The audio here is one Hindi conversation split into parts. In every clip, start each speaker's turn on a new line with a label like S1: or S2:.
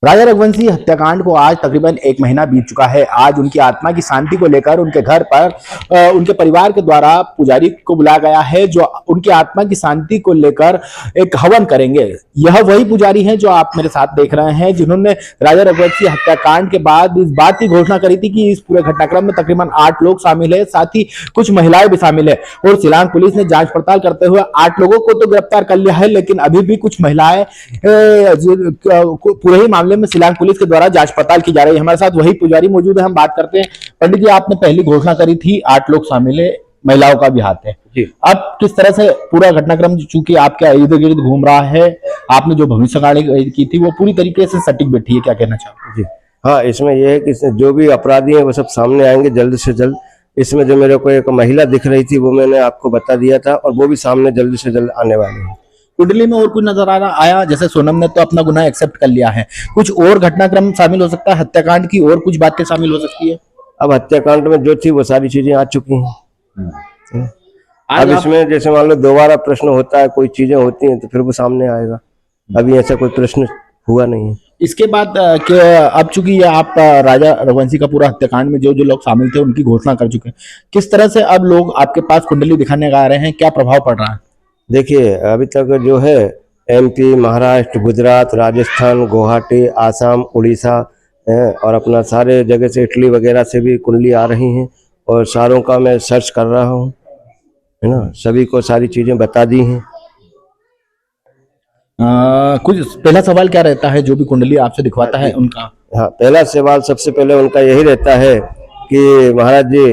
S1: राजा रघुवंशी हत्याकांड को आज तकरीबन एक महीना बीत चुका है। आज उनकी आत्मा की शांति को लेकर उनके घर पर उनके परिवार के द्वारा पुजारी को बुलाया गया है, जो उनकी आत्मा की शांति को लेकर एक हवन करेंगे। यह वही पुजारी हैं जो आप मेरे साथ देख रहे हैं, जिन्होंने राजा रघुवंशी हत्याकांड के बाद इस बात की घोषणा करी थी कि इस पूरे घटनाक्रम में तकरीबन 8 लोग शामिल है, साथ ही कुछ महिलाएं भी शामिल है। और शिलांग पुलिस ने जांच पड़ताल करते हुए 8 लोगों को तो गिरफ्तार कर लिया है, लेकिन अभी भी कुछ महिलाएं पूरे ही मामले में शिलांग पुलिस के द्वारा जांच पड़ताल की जा रही है। हमारे साथ वही पुजारी मौजूद है, हम बात करते हैं। पंडित जी, आपने पहली घोषणा करी थी 8 लोग शामिल है, महिलाओं का भी हाथ है जी। अब किस तरह से पूरा घटनाक्रम, चूंकि आपके इर्द गिर्द घूम रहा है, आपने जो भविष्यवाणी की थी वो पूरी तरीके से सटीक बैठी है, क्या कहना चाहोगे जी?
S2: हाँ, इसमें यह है कि जो भी अपराधी हैं वो सब सामने आएंगे जल्द से जल्द। इसमें जो मेरे को एक महिला दिख रही थी वो मैंने आपको बता दिया था, और वो भी सामने जल्द से जल्द आने वाले हैं।
S1: कुंडली में और कुछ नजर आया? जैसे सोनम ने तो अपना गुनाह एक्सेप्ट कर लिया है, कुछ और घटनाक्रम शामिल हो सकता है? हत्याकांड की और कुछ बातें शामिल हो सकती है?
S2: अब हत्याकांड में जो थी वो सारी चीजें आ चुकी हैं। अब इसमें जैसे मान लो दोबारा प्रश्न होता है, कोई चीजें होती हैं तो फिर वो सामने आएगा। अभी ऐसा कोई प्रश्न हुआ नहीं है।
S1: इसके बाद अब चूंकि ये आप राजा रघुवंशी का पूरा हत्याकांड में जो जो लोग शामिल थे उनकी घोषणा कर चुके हैं, किस तरह से अब लोग आपके पास कुंडली दिखाने आ रहे हैं, क्या प्रभाव पड़ रहा है?
S2: देखिए, अभी तक जो है MP, महाराष्ट्र, गुजरात, राजस्थान, गुवाहाटी, आसाम, उड़ीसा और अपना सारे जगह से, इटली वगैरह से भी कुंडली आ रही हैं, और सारों का मैं सर्च कर रहा हूँ, है ना। सभी को सारी चीजें बता दी हैं।
S1: कुछ पहला सवाल क्या रहता है जो भी कुंडली आपसे दिखवाता है उनका?
S2: हाँ, पहला सवाल सबसे पहले उनका यही रहता है कि महाराज जी,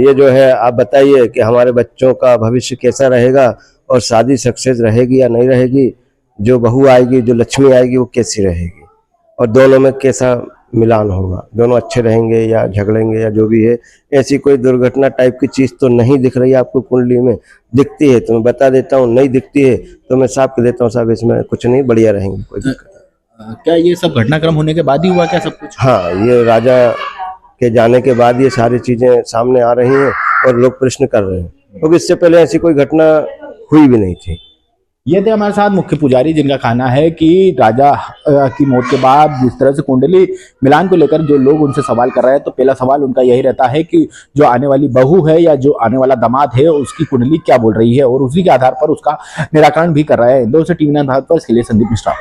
S2: ये जो है आप बताइए कि हमारे बच्चों का भविष्य कैसा रहेगा, और शादी सक्सेस रहेगी या नहीं रहेगी, जो बहू आएगी, जो लक्ष्मी आएगी, वो कैसी रहेगी, और दोनों में कैसा मिलान होगा, दोनों अच्छे रहेंगे या झगड़ेंगे या जो भी है। ऐसी कोई दुर्घटना टाइप की चीज तो नहीं दिख रही है आपको कुंडली में। दिखती है तो मैं बता देता हूँ, नहीं दिखती है तो मैं साफ कर देता हूँ, साहब इसमें कुछ नहीं, बढ़िया रहेंगे, कोई दिक्कत।
S1: क्या ये सब घटनाक्रम होने के बाद ही हुआ क्या सब कुछ?
S2: हाँ, ये राजा के जाने के बाद ये सारी चीजें सामने आ रही हैं और लोग प्रश्न कर रहे हैं, क्योंकि इससे पहले ऐसी कोई घटना हुई भी नहीं थी।
S1: ये थे हमारे साथ मुख्य पुजारी, जिनका कहना है कि राजा की मौत के बाद जिस तरह से कुंडली मिलान को लेकर जो लोग उनसे सवाल कर रहे हैं, तो पहला सवाल उनका यही रहता है कि जो आने वाली बहू है या जो आने वाला दामाद है उसकी कुंडली क्या बोल रही है, और उसी के आधार पर उसका निराकरण भी कर रहे हैं। इंदौर से टीवी 9 भारत पर इसके लिए संदीप मिश्रा।